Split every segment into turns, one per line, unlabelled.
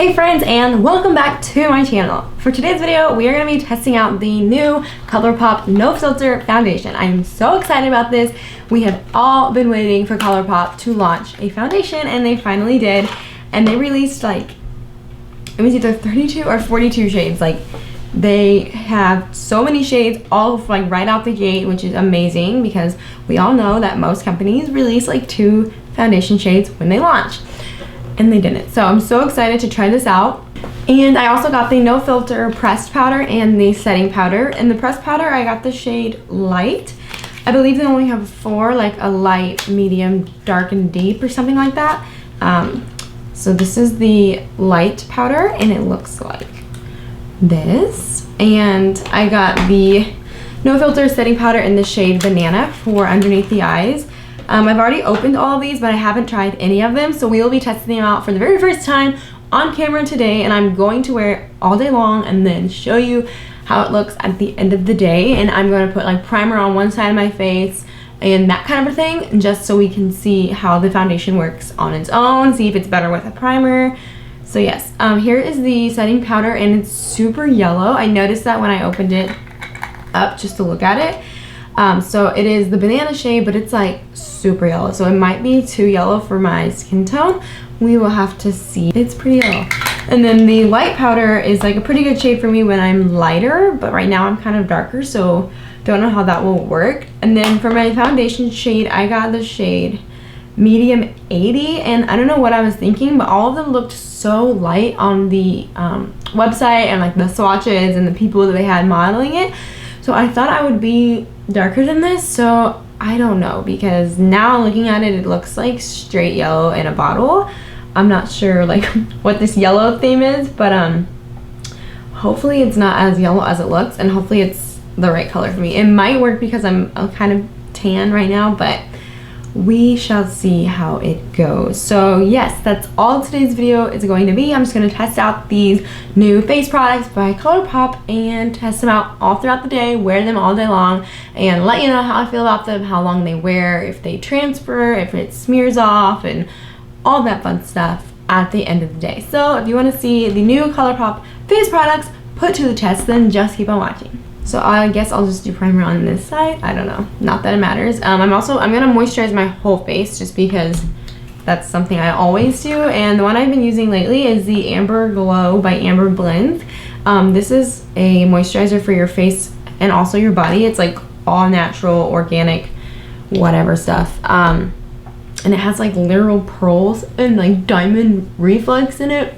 Hey friends, and welcome back to my channel. For today's video, we are going to be testing out the new ColourPop No Filter Foundation. I'm so excited about this. We have all been waiting for ColourPop to launch a foundation, and they finally did. And they released like, it was either 32 or 42 shades. Like, they have so many shades all like right out the gate, which is amazing because we all know that most companies release like 2 foundation shades when they launch. And they didn't. So I'm so excited to try this out. And I also got the No Filter pressed powder and the setting powder. In the pressed powder, I got the shade Light. I believe they only have 4, like a light, medium, dark, and deep or something like that. So this is the light powder and it looks like this. And I got the No Filter setting powder in the shade Banana for underneath the eyes. I've already opened all of these, but I haven't tried any of them, so we will be testing them out for the very first time on camera today, and I'm going to wear it all day long and then show you how it looks at the end of the day. And I'm going to put like primer on one side of my face and that kind of a thing, just so we can see how the foundation works on its own, see if it's better with a primer. So yes, here is the setting powder, and it's super yellow. I noticed that when I opened it up just to look at it. So it is the banana shade, but it's like super yellow, so it might be too yellow for my skin tone. We will have to see. It's pretty yellow. And then the light powder is like a pretty good shade for me when I'm lighter, but right now I'm kind of darker, so don't know how that will work. And then for my foundation shade, I got the shade medium 80, and I don't know what I was thinking, but all of them looked so light on the website and like the swatches and the people that they had modeling it. So I thought I would be darker than this, so I don't know, because now looking at it, it looks like straight yellow in a bottle. I'm not sure like what this yellow theme is, but hopefully it's not as yellow as it looks, and hopefully it's the right color for me. It might work because I'm kind of tan right now, but we shall see how it goes. So yes, that's all today's video is going to be. I'm just going to test out these new face products by ColourPop and test them out all throughout the day, wear them all day long, and let you know how I feel about them, how long they wear, if they transfer, if it smears off, and all that fun stuff at the end of the day. So if you want to see the new ColourPop face products put to the test, then just keep on watching. So I guess I'll just do primer on this side. I don't know. Not that it matters. I'm going to moisturize my whole face just because that's something I always do. And the one I've been using lately is the Amber Glow by Amber Blends. This is a moisturizer for your face and also your body. It's like all natural, organic, whatever stuff. And it has like literal pearls and like diamond reflex in it.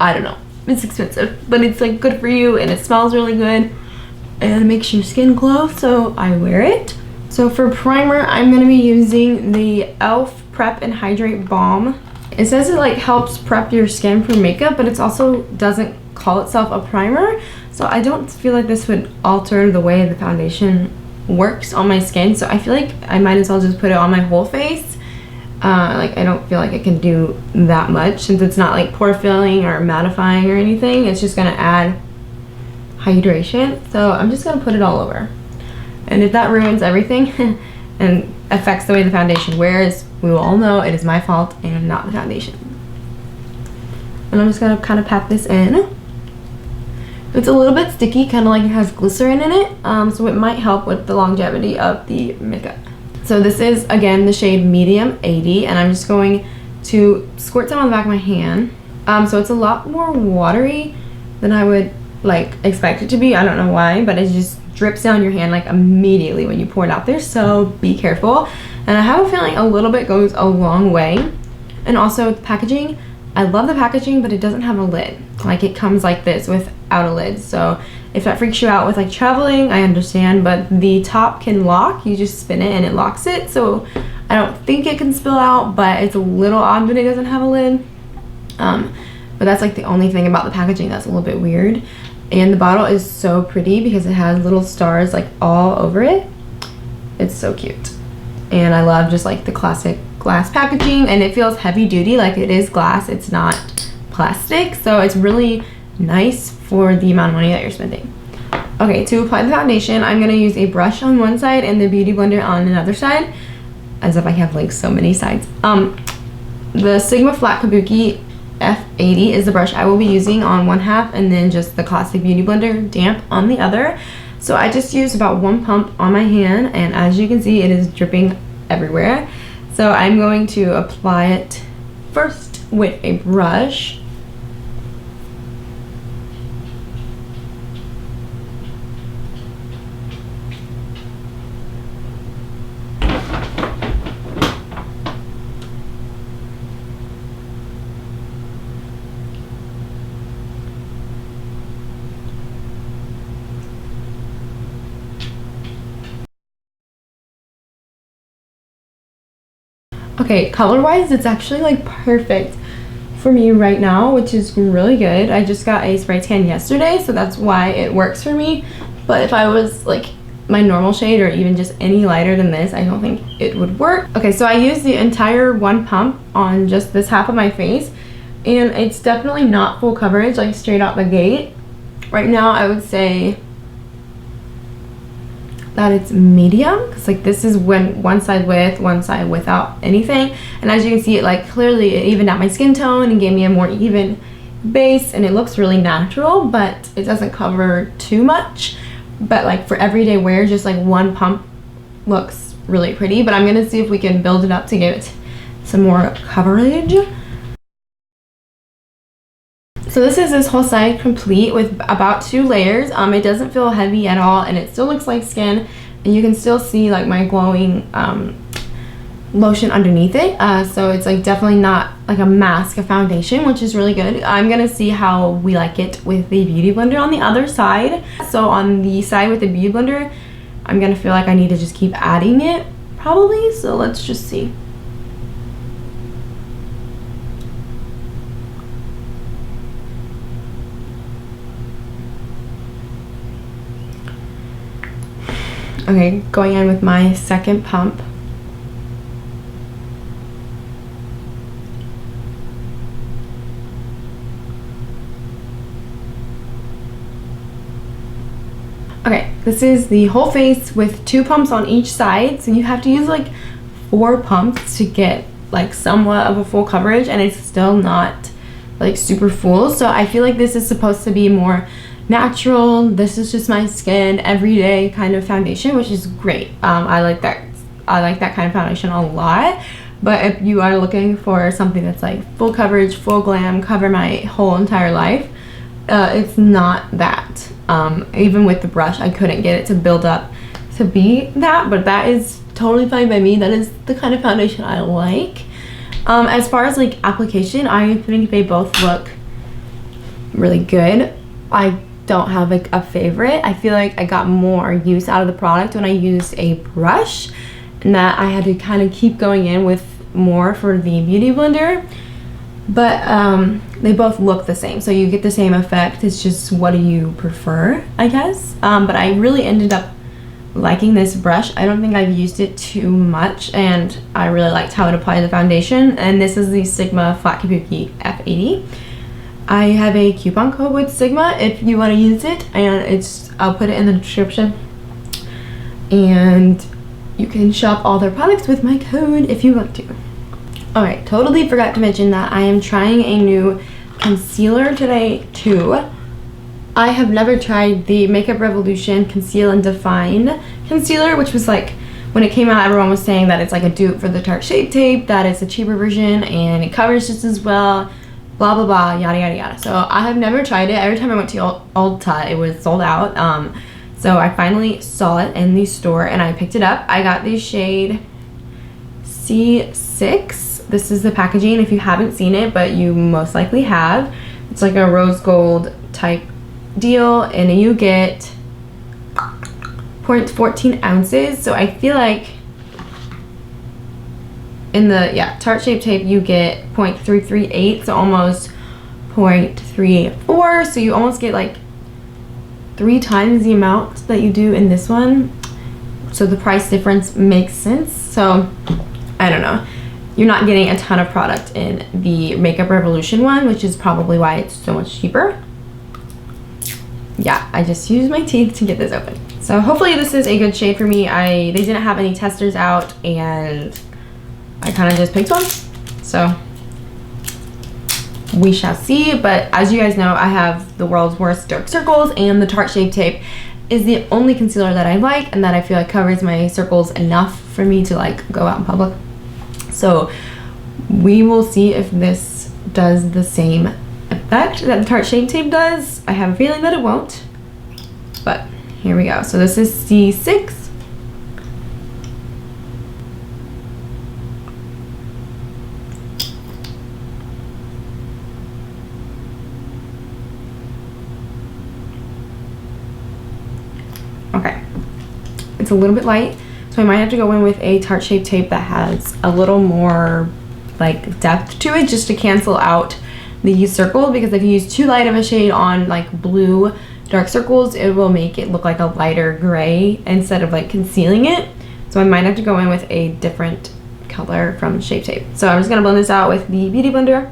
I don't know. It's expensive, but it's like good for you and it smells really good. And it makes your skin glow, so I wear it. So for primer, I'm going to be using the e.l.f. Prep and Hydrate Balm. It says it like helps prep your skin for makeup, but it also doesn't call itself a primer. So I don't feel like this would alter the way the foundation works on my skin. So I feel like I might as well just put it on my whole face. Like I don't feel like it can do that much since it's not like pore filling or mattifying or anything. It's just going to add hydration, so I'm just gonna put it all over, and if that ruins everything and affects the way the foundation wears, we will all know it is my fault and not the foundation. And I'm just gonna kind of pat this in. It's a little bit sticky, kind of like it has glycerin in it, so it might help with the longevity of the makeup. So this is again the shade medium 80, and I'm just going to squirt some on the back of my hand. So it's a lot more watery than I would like expect it to be. I don't know why, but it just drips down your hand like immediately when you pour it out there, so be careful. And I have a feeling a little bit goes a long way. And also the packaging, I love the packaging, but it doesn't have a lid. Like it comes like this without a lid, so if that freaks you out with like traveling, I understand, but the top can lock. You just spin it and it locks it, so I don't think it can spill out, but it's a little odd that it doesn't have a lid. But that's like the only thing about the packaging that's a little bit weird. And the bottle is so pretty because it has little stars like all over it. It's so cute. And I love just like the classic glass packaging, and it feels heavy duty, like it is glass, it's not plastic, so it's really nice for the amount of money that you're spending. Okay, to apply the foundation, I'm going to use a brush on one side and the beauty blender on another side, as if I have like so many sides. The Sigma Flat Kabuki F80 is the brush I will be using on one half, and then just the Classic Beauty Blender damp on the other. So I just used about 1 pump on my hand, and as you can see, it is dripping everywhere. So I'm going to apply it first with a brush. Okay, color-wise, it's actually like perfect for me right now, which is really good. I just got a spray tan yesterday, so that's why it works for me. But if I was like my normal shade or even just any lighter than this, I don't think it would work. Okay, so I used the entire 1 pump on just this half of my face, and it's definitely not full coverage, like straight out the gate. Right now, I would say that it's medium, because like this is when one side with, one side without anything, and as you can see, it like clearly it evened out my skin tone and gave me a more even base, and it looks really natural, but it doesn't cover too much. But like for everyday wear, just like 1 pump looks really pretty. But I'm gonna see if we can build it up to give it some more coverage. So this is this whole side complete with about 2 layers. It doesn't feel heavy at all, and it still looks like skin, and you can still see like my glowing lotion underneath it. So it's like definitely not like a mask of foundation, which is really good. I'm gonna see how we like it with the Beauty Blender on the other side. So on the side with the Beauty Blender, I'm gonna feel like I need to just keep adding it probably. So let's just see. Okay, going in with my second pump. Okay, this is the whole face with 2 pumps on each side, so you have to use like 4 pumps to get like somewhat of a full coverage, and it's still not like super full. So I feel like this is supposed to be more natural. This is just my skin everyday kind of foundation, which is great. I like that kind of foundation a lot. But if you are looking for something that's like full coverage, full glam, cover my whole entire life, it's not that. Even with the brush, I couldn't get it to build up to be that, but that is totally fine by me. That is the kind of foundation I like. As far as like application, I think they both look really good. I don't have like a favorite. I feel like I got more use out of the product when I used a brush, and that I had to kind of keep going in with more for the Beauty Blender. But they both look the same, so you get the same effect. It's just what do you prefer, I guess. But I really ended up liking this brush. I don't think I've used it too much, and I really liked how it applied the foundation. And this is the Sigma Flat Kabuki F80. I have a coupon code with Sigma if you want to use it, and I'll put it in the description, and you can shop all their products with my code if you want to. Alright, totally forgot to mention that I am trying a new concealer today too. I have never tried the Makeup Revolution Conceal and Define concealer, which was like, when it came out, everyone was saying that it's like a dupe for the Tarte Shape Tape, that it's a cheaper version and it covers just as well, blah blah blah, yada yada yada. So I have never tried it. Every time I went to Ulta, it was sold out. So I finally saw it in the store and I picked it up. I got the shade C6. This is the packaging if you haven't seen it, but you most likely have. It's like a rose gold type deal, and you get 0.14 ounces. So I feel like in the Tarte Shape Tape you get 0.338, so almost 0.384. So you almost get like 3 times the amount that you do in this one. So the price difference makes sense. So I don't know. You're not getting a ton of product in the Makeup Revolution one, which is probably why it's so much cheaper. Yeah, I just used my teeth to get this open. So hopefully this is a good shade for me. They didn't have any testers out, and I kind of just picked one. So we shall see. But as you guys know, I have the world's worst dark circles, and the Tarte Shape Tape is the only concealer that I like and that I feel like covers my circles enough for me to like go out in public. So we will see if this does the same effect that the Tarte Shape Tape does. I have a feeling that it won't, but here we go. So this is C6. Okay, it's a little bit light, so I might have to go in with a Tarte Shape Tape that has a little more like depth to it, just to cancel out the circle, because if you use too light of a shade on like blue dark circles, it will make it look like a lighter gray instead of like concealing it. So I might have to go in with a different color from Shape Tape. So I'm just gonna blend this out with the Beauty Blender.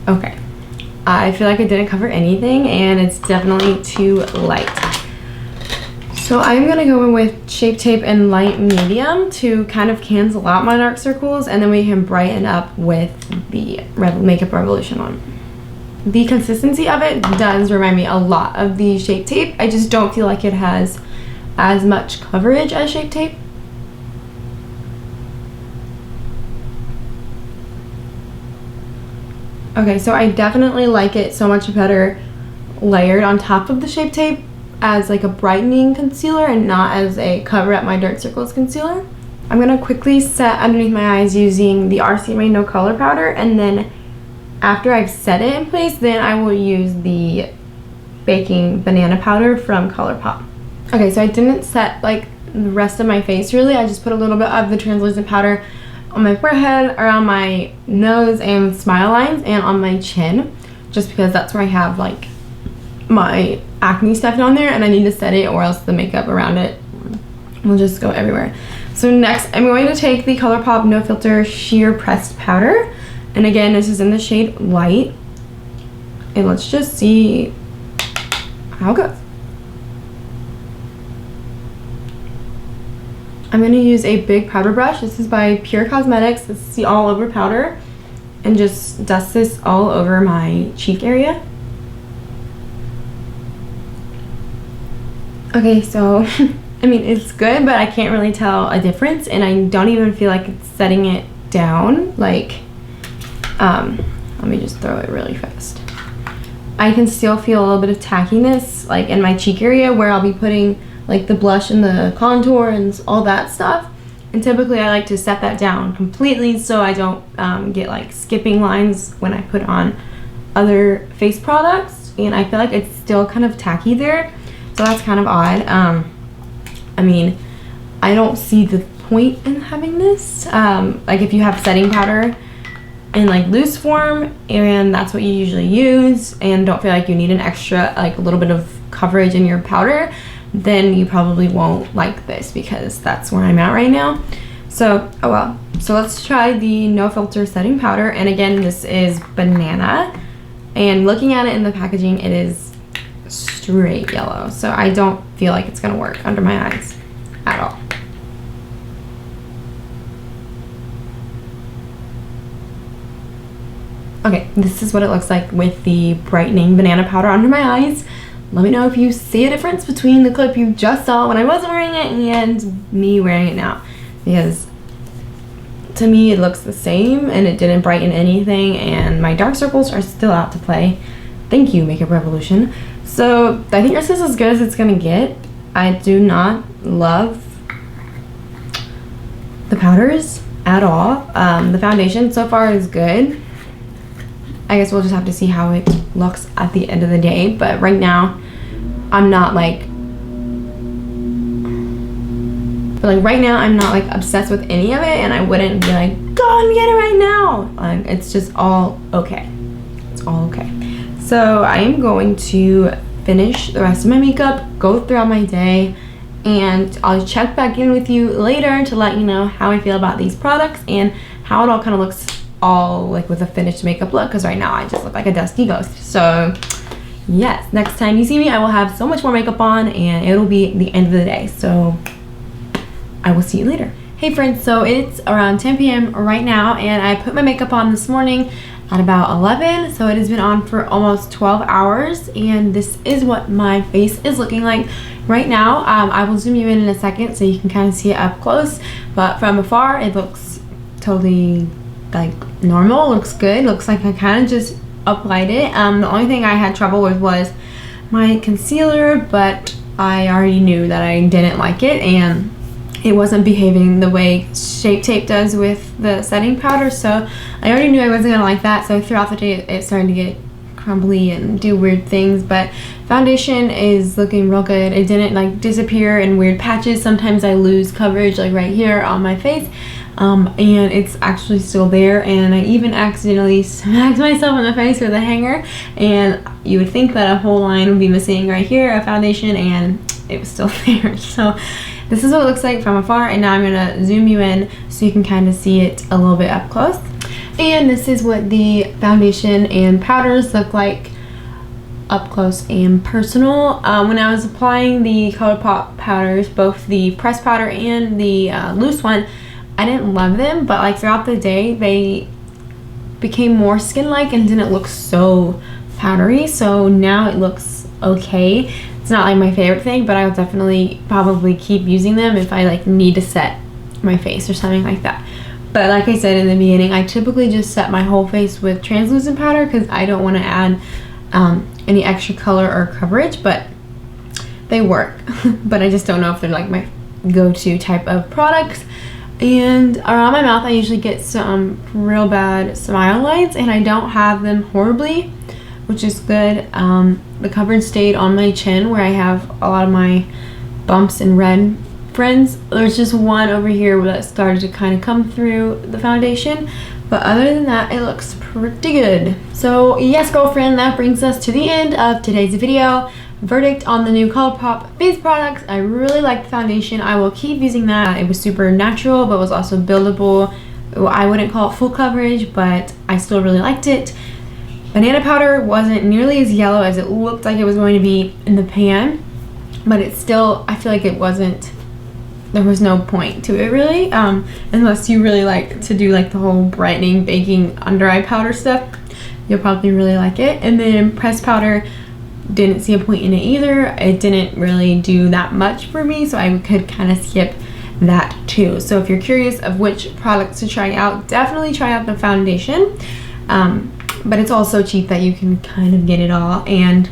Okay, I feel like I didn't cover anything, and it's definitely too light. So I'm gonna go in with Shape Tape in light medium to kind of cancel out my dark circles, and then we can brighten up with the Makeup Revolution one. The consistency of it does remind me a lot of the Shape Tape. I just don't feel like it has as much coverage as Shape Tape. Okay, so I definitely like it so much better layered on top of the Shape Tape as like a brightening concealer and not as a cover up my dark circles concealer. I'm gonna quickly set underneath my eyes using the RCMA No Color Powder, and then after I've set it in place, then I will use the Baking Banana Powder from ColourPop. Okay, so I didn't set like the rest of my face really. I just put a little bit of the translucent powder on my forehead, around my nose and smile lines, and on my chin, just because that's where I have like my acne stuff on there and I need to set it, or else the makeup around it will just go everywhere. So next I'm going to take the ColourPop No Filter Sheer Pressed Powder, and again this is in the shade Light, and let's just see how it goes. I'm going to use a big powder brush. This is by Pure Cosmetics. This is the all over powder, and just dust this all over my cheek area. Okay, so I mean it's good, but I can't really tell a difference, and I don't even feel like it's setting it down. Like let me just throw it really fast. I can still feel a little bit of tackiness like in my cheek area where I'll be putting like the blush and the contour and all that stuff, and typically I like to set that down completely so I don't get like skipping lines when I put on other face products, and I feel like it's still kind of tacky there, so that's kind of odd. I mean, I don't see the point in having this. Like if you have setting powder in like loose form and that's what you usually use, and don't feel like you need an extra like a little bit of coverage in your powder, then you probably won't like this, because that's where I'm at right now. So oh well. So let's try the No Filter setting powder, and again this is banana, and looking at it in the packaging it is straight yellow, so I don't feel like it's gonna work under my eyes at all. Okay, this is what it looks like with the brightening banana powder under my eyes. Let me know if you see a difference between the clip you just saw when I wasn't wearing it and me wearing it now, because to me it looks the same and it didn't brighten anything, and my dark circles are still out to play. Thank you, Makeup Revolution. So I think this is as good as it's gonna get. I do not love the powders at all. The foundation so far is good. I guess we'll just have to see how it looks at the end of the day, but right now I'm not like obsessed with any of it, and I wouldn't be like go and get it right now. It's just all okay. It's all okay. So I am going to finish the rest of my makeup, go throughout my day, and I'll check back in with you later to let you know how I feel about these products and how it all kind of looks all like with a finished makeup look, because right now I just look like a dusty ghost. So yes, next time you see me, I will have so much more makeup on and it'll be the end of the day. So I will see you later. Hey friends, so it's around 10 p.m. right now, and I put my makeup on this morning at about 11, so it has been on for almost 12 hours, and this is what my face is looking like right now. I will zoom you in a second so you can kind of see it up close, but from afar it looks totally like normal. Looks good. Looks like I kind of just uplight it. The only thing I had trouble with was my concealer, but I already knew that I didn't like it, and it wasn't behaving the way Shape Tape does with the setting powder, so I already knew I wasn't gonna like that. So throughout the day it started to get crumbly and do weird things, but foundation is looking real good. It didn't like disappear in weird patches. Sometimes I lose coverage like right here on my face, and it's actually still there, and I even accidentally smacked myself in the face with a hanger, and you would think that a whole line would be missing right here of foundation, and it was still there. So this is what it looks like from afar, and now I'm gonna zoom you in so you can kind of see it a little bit up close. And this is what the foundation and powders look like up close and personal. When I was applying the ColourPop powders, both the pressed powder and the loose one, I didn't love them, but like throughout the day they became more skin-like and didn't look so powdery. So now it looks okay. It's not like my favorite thing, but I will definitely probably keep using them if I like need to set my face or something like that. But like I said in the beginning, I typically just set my whole face with translucent powder because I don't want to add any extra color or coverage, but they work. But I just don't know if they're like my go-to type of products. And around my mouth I usually get some real bad smile lines, and I don't have them horribly, which is good. The coverage stayed on my chin where I have a lot of my bumps and red friends. There's just one over here that started to kind of come through the foundation, but other than that it looks pretty good. So yes girlfriend, that brings us to the end of today's video. Verdict on the new ColourPop face products. I really like the foundation. I will keep using that. It was super natural but was also buildable. I wouldn't call it full coverage, but I still really liked it. Banana powder wasn't nearly as yellow as it looked like it was going to be in the pan, but it's still, I feel like it wasn't, there was no point to it really, unless you really like to do like the whole brightening, baking, under eye powder stuff. You'll probably really like it. And then pressed powder, didn't see a point in it either. It didn't really do that much for me, so I could kind of skip that too. So if you're curious of which products to try out, definitely try out the foundation. But it's also cheap that you can kind of get it all. And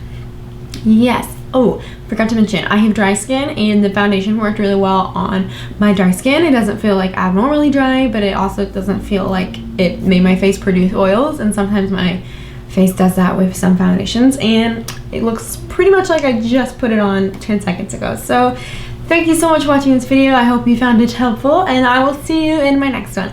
yes, oh, forgot to mention, I have dry skin, and the foundation worked really well on my dry skin. It doesn't feel like abnormally dry, but it also doesn't feel like it made my face produce oils, and sometimes my face does that with some foundations, and it looks pretty much like I just put it on 10 seconds ago. So thank you so much for watching this video. I hope you found it helpful, and I will see you in my next one.